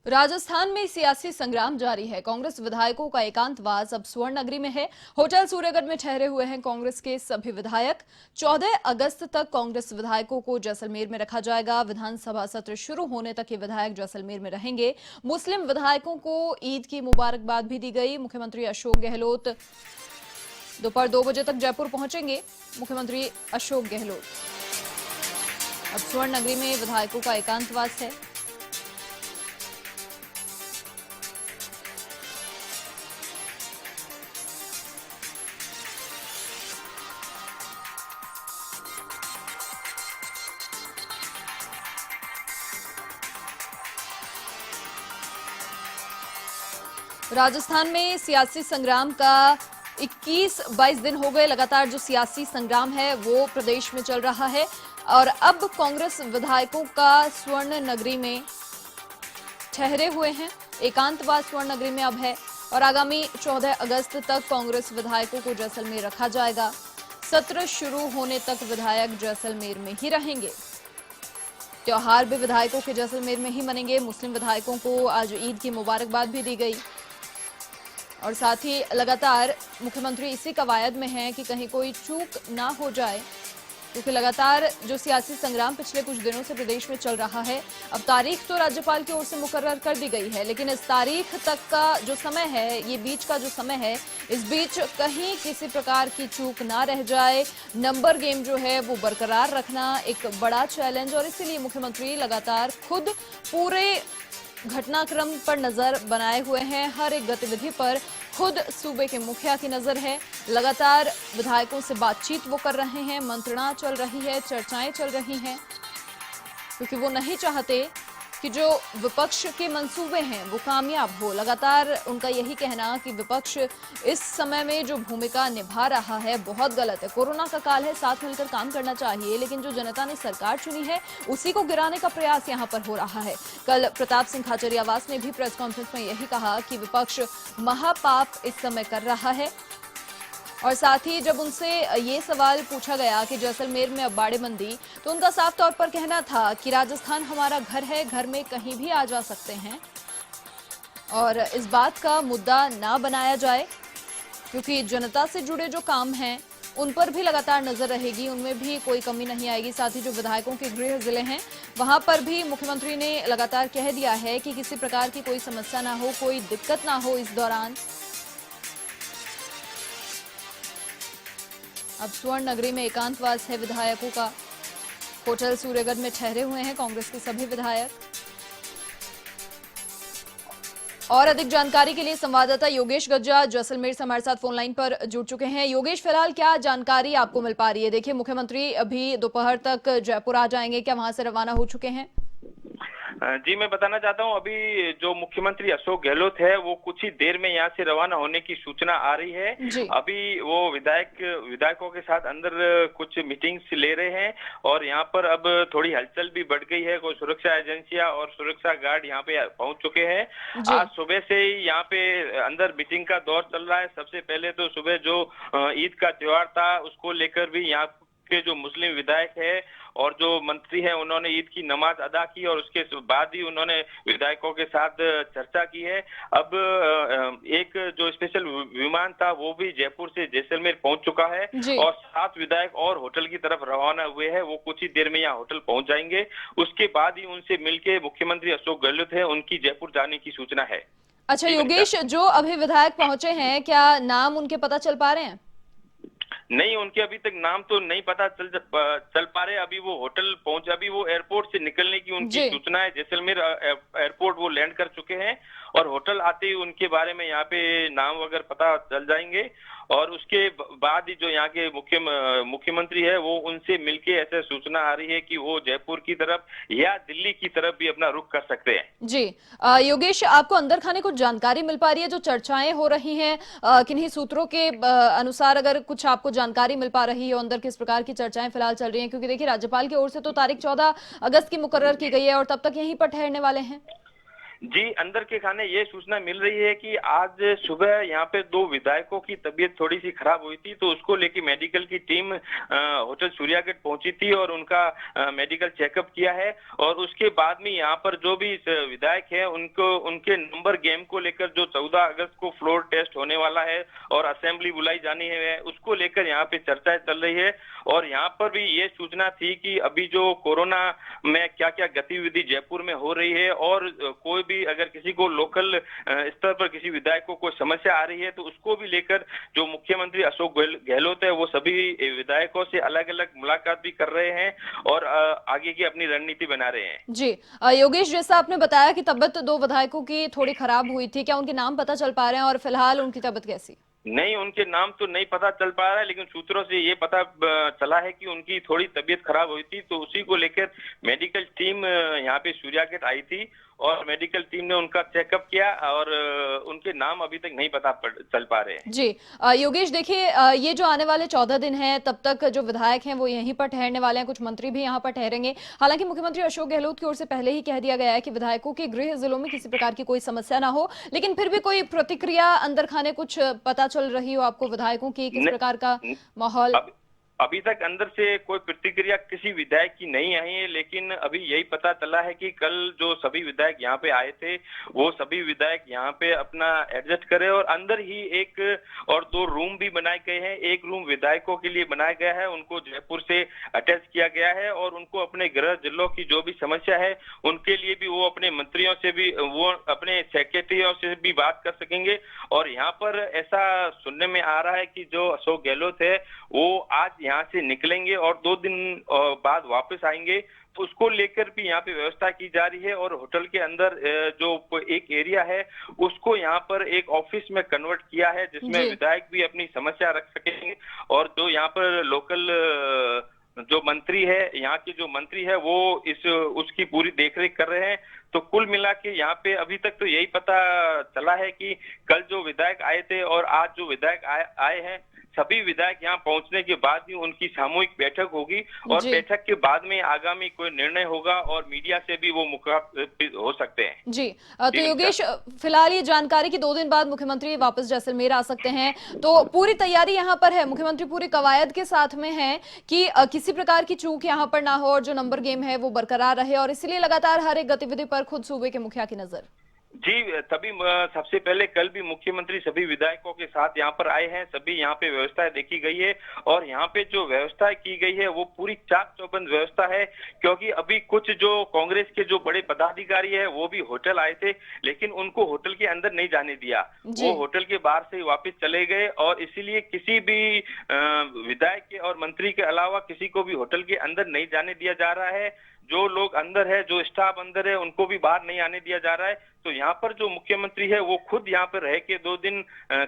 राजस्थान में सियासी संग्राम जारी है। कांग्रेस विधायकों का एकांतवास अब स्वर्ण नगरी में है। होटल सूर्यगढ़ में ठहरे हुए हैं कांग्रेस के सभी विधायक। 14 अगस्त तक कांग्रेस विधायकों को जैसलमेर में रखा जाएगा। विधानसभा सत्र शुरू होने तक ये विधायक जैसलमेर में रहेंगे। मुस्लिम विधायकों को ईद की मुबारकबाद भी दी गई। मुख्यमंत्री अशोक गहलोत दोपहर 2 बजे तक जयपुर पहुंचेंगे। मुख्यमंत्री अशोक गहलोत अब स्वर्ण नगरी में विधायकों का एकांतवास है। राजस्थान में सियासी संग्राम का 21-22 दिन हो गए। लगातार जो सियासी संग्राम है वो प्रदेश में चल रहा है और अब कांग्रेस विधायकों का स्वर्ण नगरी में ठहरे हुए हैं। एकांतवास स्वर्ण नगरी में अब है और आगामी 14 अगस्त तक कांग्रेस विधायकों को जैसलमेर रखा जाएगा। सत्र शुरू होने तक विधायक जैसलमेर में ही रहेंगे। त्योहार भी विधायकों के जैसलमेर में ही मनेंगे। मुस्लिम विधायकों को आज ईद की मुबारकबाद भी दी गई और साथ ही लगातार मुख्यमंत्री इसी कवायद में हैं कि कहीं कोई चूक ना हो जाए, क्योंकि लगातार जो सियासी संग्राम पिछले कुछ दिनों से प्रदेश में चल रहा है। अब तारीख तो राज्यपाल की ओर से मुकर्रर कर दी गई है, लेकिन इस तारीख तक का जो समय है, ये बीच का जो समय है, इस बीच कहीं किसी प्रकार की चूक ना रह जाए। नंबर गेम जो है वो बरकरार रखना एक बड़ा चैलेंज और इसीलिए मुख्यमंत्री लगातार खुद पूरे घटनाक्रम पर नजर बनाए हुए हैं। हर एक गतिविधि पर खुद सूबे के मुखिया की नजर है। लगातार विधायकों से बातचीत वो कर रहे हैं, मंत्रणा चल रही है, चर्चाएं चल रही हैं, क्योंकि वो नहीं चाहते कि जो विपक्ष के मंसूबे हैं वो कामयाब हो। लगातार उनका यही कहना कि विपक्ष इस समय में जो भूमिका निभा रहा है बहुत गलत है। कोरोना का काल है, साथ मिलकर काम करना चाहिए, लेकिन जो जनता ने सरकार चुनी है उसी को गिराने का प्रयास यहां पर हो रहा है। कल प्रताप सिंह खाचरियावास ने भी प्रेस कॉन्फ्रेंस में यही कहा कि विपक्ष महापाप इस समय कर रहा है और साथ ही जब उनसे ये सवाल पूछा गया कि जैसलमेर में अब बाड़ेबंदी, तो उनका साफ तौर पर कहना था कि राजस्थान हमारा घर है, घर में कहीं भी आ जा सकते हैं और इस बात का मुद्दा ना बनाया जाए, क्योंकि जनता से जुड़े जो काम हैं उन पर भी लगातार नजर रहेगी, उनमें भी कोई कमी नहीं आएगी। साथ ही जो विधायकों के गृह जिले हैं वहां पर भी मुख्यमंत्री ने लगातार कह दिया है कि किसी प्रकार की कोई समस्या ना हो, कोई दिक्कत ना हो इस दौरान। अब स्वर्ण नगरी में एकांतवास है विधायकों का। होटल सूर्यगढ़ में ठहरे हुए हैं कांग्रेस के सभी विधायक। और अधिक जानकारी के लिए संवाददाता योगेश गज्जा जैसलमेर से हमारे साथ फोन लाइन पर जुड़ चुके हैं। योगेश, फिलहाल क्या जानकारी आपको मिल पा रही है? देखिए, मुख्यमंत्री अभी दोपहर तक जयपुर आ जाएंगे, क्या वहां से रवाना हो चुके हैं? जी, मैं बताना चाहता हूं, अभी जो मुख्यमंत्री अशोक गहलोत है वो कुछ ही देर में यहां से रवाना होने की सूचना आ रही है। जी। अभी वो विधायकों के साथ अंदर कुछ मीटिंग्स ले रहे हैं और यहां पर अब थोड़ी हलचल भी बढ़ गई है। कोई सुरक्षा एजेंसियां और सुरक्षा गार्ड यहां पे पहुंच चुके हैं। जी। आज सुबह से ही यहाँ पे अंदर मीटिंग का दौर चल रहा है। सबसे पहले तो सुबह जो ईद का त्योहार था उसको लेकर भी यहाँ के जो मुस्लिम विधायक है और जो मंत्री हैं उन्होंने ईद की नमाज अदा की और उसके बाद ही उन्होंने विधायकों के साथ चर्चा की है। अब एक जो स्पेशल विमान था वो भी जयपुर से जैसलमेर पहुंच चुका है जी। और 7 विधायक और होटल की तरफ रवाना हुए हैं। वो कुछ ही देर में यहाँ होटल पहुंच जाएंगे। उसके बाद ही उनसे मिलके मुख्यमंत्री अशोक गहलोत है उनकी जयपुर जाने की सूचना है। अच्छा योगेश, जो अभी विधायक पहुंचे हैं क्या नाम उनके पता चल पा रहे हैं? नहीं, उनके अभी तक नाम तो नहीं पता चल पा रहे। अभी वो होटल पहुंचे, अभी वो एयरपोर्ट से निकलने की उनकी सूचना है। जैसलमेर एयरपोर्ट वो लैंड कर चुके हैं और होटल आते ही उनके बारे में यहाँ पे नाम वगैरह पता चल जाएंगे और उसके बाद ही जो यहाँ के मुख्यमंत्री है वो उनसे मिलके ऐसे सूचना आ रही है कि वो जयपुर की तरफ या दिल्ली की तरफ भी अपना रुख कर सकते हैं। जी। योगेश, आपको अंदर खाने कुछ जानकारी मिल पा रही है? जो चर्चाएं हो रही हैं किन्हीं सूत्रों के अनुसार अगर कुछ आपको जानकारी मिल पा रही है अंदर किस प्रकार की चर्चाएं फिलहाल चल रही हैं? क्योंकि देखिए, राज्यपाल की ओर से तो तारीख 14 अगस्त की मुकर्रर की गई है और तब तक यहीं पर ठहरने वाले हैं। जी, अंदर के खाने ये सूचना मिल रही है कि आज सुबह यहाँ पे 2 विधायकों की तबीयत थोड़ी-सी खराब हुई थी, तो उसको लेके मेडिकल की टीम होटल सूर्यागढ़ पहुंची थी और उनका मेडिकल चेकअप किया है। और उसके बाद में यहाँ पर जो भी विधायक हैं, उनको उनके नंबर गेम को लेकर जो 14 अगस्त को फ्लोर टेस्ट होने वाला है और असेंबली बुलाई जानी है, उसको लेकर यहाँ पे चर्चाएं चल रही है। और यहाँ पर भी ये सूचना थी कि अभी जो कोरोना में क्या-क्या गतिविधि जयपुर में हो रही है और कोई भी अगर किसी को लोकल स्तर पर किसी विधायक को कोई समस्या आ रही है, तो उसको भी लेकर जो मुख्यमंत्री अशोक गहलोत है, वो सभी विधायकों से अलग-अलग मुलाकात भी कर रहे हैं और आगे की अपनी रणनीति बना रहे हैं। जी योगेश, जैसा आपने बताया कि तबीयत 2 विधायकों की थोड़ी खराब हुई थी, क्या उनके नाम पता चल पा रहे हैं और फिलहाल उनकी तबीयत कैसी? नहीं, उनके नाम तो नहीं पता चल पा रहा है, लेकिन सूत्रों से ये पता चला है कि उनकी थोड़ी तबीयत खराब हुई थी, तो उसी को लेकर मेडिकल टीम यहाँ पे सूर्यागढ़ आई थी और मेडिकल टीम ने उनका चेकअप किया और उनके नाम अभी तक नहीं पता चल पा रहे हैं। जी योगेश, देखिए ये जो आने वाले 14 दिन हैं, तब तक जो विधायक हैं वो यहीं पर ठहरने वाले हैं, कुछ मंत्री भी यहाँ पर ठहरेंगे। हालांकि मुख्यमंत्री अशोक गहलोत की ओर से पहले ही कह दिया गया है कि विधायकों के गृह जिलों में किसी प्रकार की कोई समस्या ना हो, लेकिन फिर भी कोई प्रतिक्रिया अंदर खाने कुछ पता चल रही हो आपको विधायकों की, किस प्रकार का माहौल? अभी तक अंदर से कोई प्रतिक्रिया किसी विधायक की नहीं आई है, लेकिन अभी यही पता चला है कि कल जो सभी विधायक यहाँ पे आए थे, वो सभी विधायक यहाँ पे अपना एडजस्ट करे और अंदर ही 1 और 2 रूम भी बनाए गए हैं। एक रूम विधायकों के लिए बनाया गया है, उनको जयपुर से अटैच किया गया है और उनको अपने गृह जिलों की जो भी समस्या है, उनके लिए भी वो अपने मंत्रियों से भी, वो अपने सेक्रेटरियों से भी बात कर सकेंगे। और यहाँ पर ऐसा सुनने में आ रहा है कि जो अशोक गहलोत है, वो आज यहाँ से निकलेंगे और 2 दिन बाद वापस आएंगे, तो उसको लेकर भी यहाँ पे व्यवस्था की जा रही है। और होटल के अंदर जो एक एरिया है, उसको यहाँ पर एक ऑफिस में कन्वर्ट किया है, जिसमें विधायक भी अपनी समस्या रख सकेंगे और जो यहाँ पर लोकल जो मंत्री है, यहाँ के जो मंत्री है, वो उसकी पूरी देखरेख कर रहे हैं। तो कुल मिला के यहाँ पे अभी तक तो यही पता चला है कि कल जो विधायक आए थे और आज जो विधायक आए हैं, सभी विधायक यहाँ पहुंचने के बाद ही उनकी सामूहिक बैठक होगी और बैठक के बाद में आगामी कोई निर्णय होगा और मीडिया से भी वो मुखातिब हो सकते हैं। जी तो योगेश, फिलहाल ये जानकारी कि 2 दिन बाद मुख्यमंत्री वापस जैसलमेर आ सकते हैं, तो पूरी तैयारी यहाँ पर है, मुख्यमंत्री पूरी कवायद के साथ में है कि किसी प्रकार की चूक यहाँ पर ना हो और जो नंबर गेम है वो बरकरार रहे, और इसीलिए लगातार हर एक गतिविधि पर खुद सूबे के मुखिया की नजर। जी, तभी सबसे पहले कल भी मुख्यमंत्री सभी विधायकों के साथ यहाँ पर आए हैं, सभी यहाँ पे व्यवस्थाएं देखी गई है और यहाँ पे जो व्यवस्था की गई है वो पूरी चाक चौबंद व्यवस्था है। क्योंकि अभी कुछ जो कांग्रेस के जो बड़े पदाधिकारी है, वो भी होटल आए थे, लेकिन उनको होटल के अंदर नहीं जाने दिया, वो होटल के बाहर से ही वापस चले गए और इसीलिए किसी भी विधायक के और मंत्री के अलावा किसी को भी होटल के अंदर नहीं जाने दिया जा रहा है। जो लोग अंदर है, जो स्टाफ अंदर है, उनको भी बाहर नहीं आने दिया जा रहा है। तो यहाँ पर जो मुख्यमंत्री है, वो खुद यहाँ पर रह के 2 दिन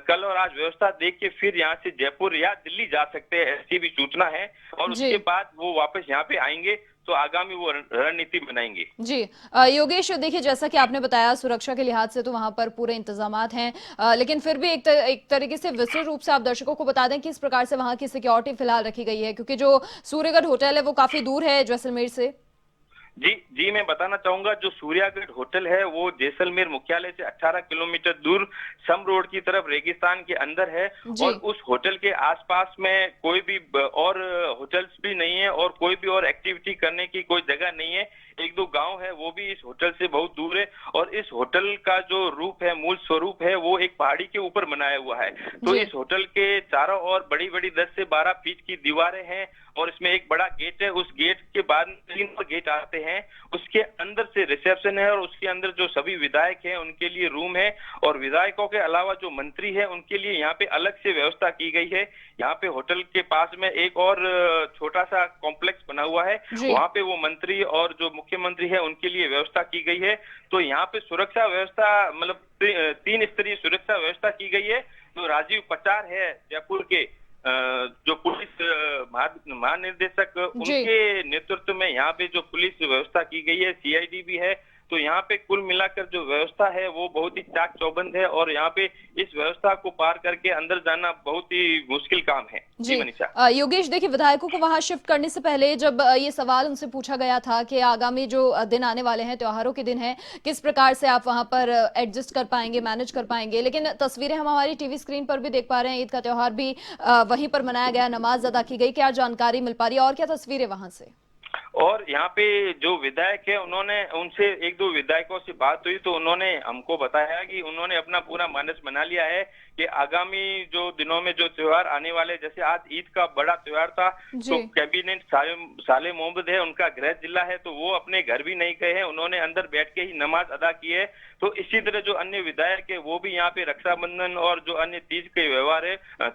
कल और आज व्यवस्था देख के फिर यहाँ से जयपुर या दिल्ली जा सकते हैं, ऐसी भी सूचना है। और उसके बाद वो वापस यहाँ पे आएंगे तो आगामी वो रणनीति बनाएंगे। जी योगेश, देखिए जैसा कि आपने बताया, सुरक्षा के लिहाज से तो वहां पर पूरे इंतजामात हैं, लेकिन फिर भी एक तरीके से विस्तृत रूप से आप दर्शकों को बता दें कि इस प्रकार से वहां की सिक्योरिटी फिलहाल रखी गई है, क्योंकि जो सूर्यगढ़ होटल है वो काफी दूर है जैसलमेर से। जी, मैं बताना चाहूंगा, जो सूर्यागढ़ होटल है वो जैसलमेर मुख्यालय से 18 किलोमीटर दूर सम रोड की तरफ रेगिस्तान के अंदर है और उस होटल के आसपास में कोई भी और होटल्स भी नहीं है और कोई भी और एक्टिविटी करने की कोई जगह नहीं है। 1-2 गांव है, वो भी इस होटल से बहुत दूर है और इस होटल का जो रूप है, मूल स्वरूप है, वो एक पहाड़ी के ऊपर बनाया हुआ है। तो इस होटल के चारों ओर बड़ी-बड़ी 10 से 12 फीट की दीवारें हैं और इसमें एक बड़ा गेट है। उस गेट के बाद 3 और गेट आते हैं, उसके अंदर से रिसेप्शन है और उसके अंदर जो सभी विधायक हैं उनके लिए रूम है और विधायकों के अलावा जो मंत्री है उनके लिए यहाँ पे अलग से व्यवस्था की गई है। यहाँ पे होटल के पास में एक और छोटा सा कॉम्प्लेक्स बना हुआ है, वहाँ पे वो मंत्री और जो मुख्यमंत्री है उनके लिए व्यवस्था की गई है। तो यहाँ पे सुरक्षा व्यवस्था मतलब 3 स्तरीय सुरक्षा व्यवस्था की गई है। जो राजीव पचार है जयपुर के जो पुलिस महानिदेशक, उनके नेतृत्व में यहाँ पे जो पुलिस व्यवस्था की गई है, सीआईडी भी है, तो यहाँ पे कुल मिलाकर जो व्यवस्था है वो बहुत ही चाक चौबंद है और यहाँ पे इस व्यवस्था को पार करके अंदर जाना बहुत ही मुश्किल काम है। जी मनीषा। योगेश, देखिए विधायकों को वहां शिफ्ट करने से पहले जब ये सवाल उनसे पूछा गया था कि आगामी जो दिन आने वाले हैं, त्योहारों के दिन हैं, किस प्रकार से आप वहां पर एडजस्ट कर पाएंगे, मैनेज कर पाएंगे, लेकिन तस्वीरें हम हमारी टीवी स्क्रीन पर भी देख पा रहे हैं। ईद का त्योहार भी वहीं पर मनाया गया, नमाज अदा की गई। क्या जानकारी मिल पा रही है और क्या तस्वीरें वहां से? और यहाँ पे जो विधायक है उन्होंने उनसे एक दो विधायकों से बात हुई तो उन्होंने हमको बताया कि उन्होंने अपना पूरा मानस बना लिया है कि आगामी जो दिनों में जो त्योहार आने वाले, जैसे आज ईद का बड़ा त्योहार था तो कैबिनेट साले मोहम्मद है, उनका गृह जिला है, तो वो अपने घर भी नहीं गए हैं, उन्होंने अंदर बैठ के ही नमाज अदा की है। तो इसी तरह जो अन्य विधायक है वो भी यहाँ पे रक्षाबंधन और जो अन्य तीज के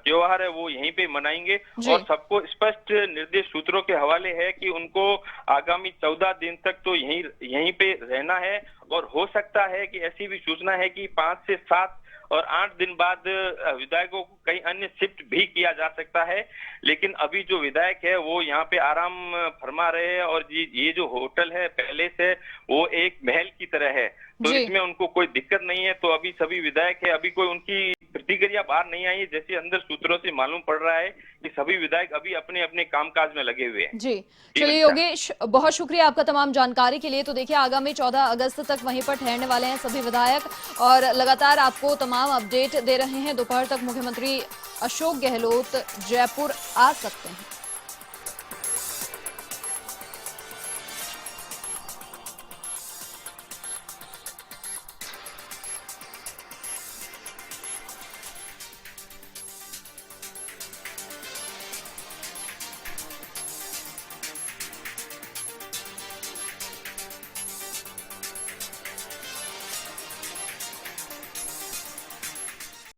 त्योहार है वो यहीं पे मनाएंगे। और सबको स्पष्ट निर्देश सूत्रों के हवाले है कि उनको आगामी 14 दिन तक तो यहीं पे रहना है और हो सकता है कि ऐसी भी सूचना है कि 5 से 7 और 8 दिन बाद विधायकों को कई अन्य शिफ्ट भी किया जा सकता है। लेकिन अभी जो विधायक है वो यहाँ पे आराम फरमा रहे हैं और ये जो होटल है पैलेस है वो एक महल की तरह है, तो इसमें उनको कोई दिक्कत नहीं है। तो अभी सभी विधायक है, अभी कोई उनकी प्रतिक्रिया बाहर नहीं आई है, जैसे अंदर सूत्रों से मालूम पड़ रहा है कि सभी विधायक अभी अपने अपने कामकाज में लगे हुए हैं। जी चलिए योगेश, बहुत शुक्रिया आपका तमाम जानकारी के लिए। तो देखिए आगामी 14 अगस्त तक वहीं पर ठहरने वाले हैं सभी विधायक और लगातार आपको तमाम अपडेट दे रहे हैं। दोपहर तक मुख्यमंत्री अशोक गहलोत जयपुर आ सकते हैं।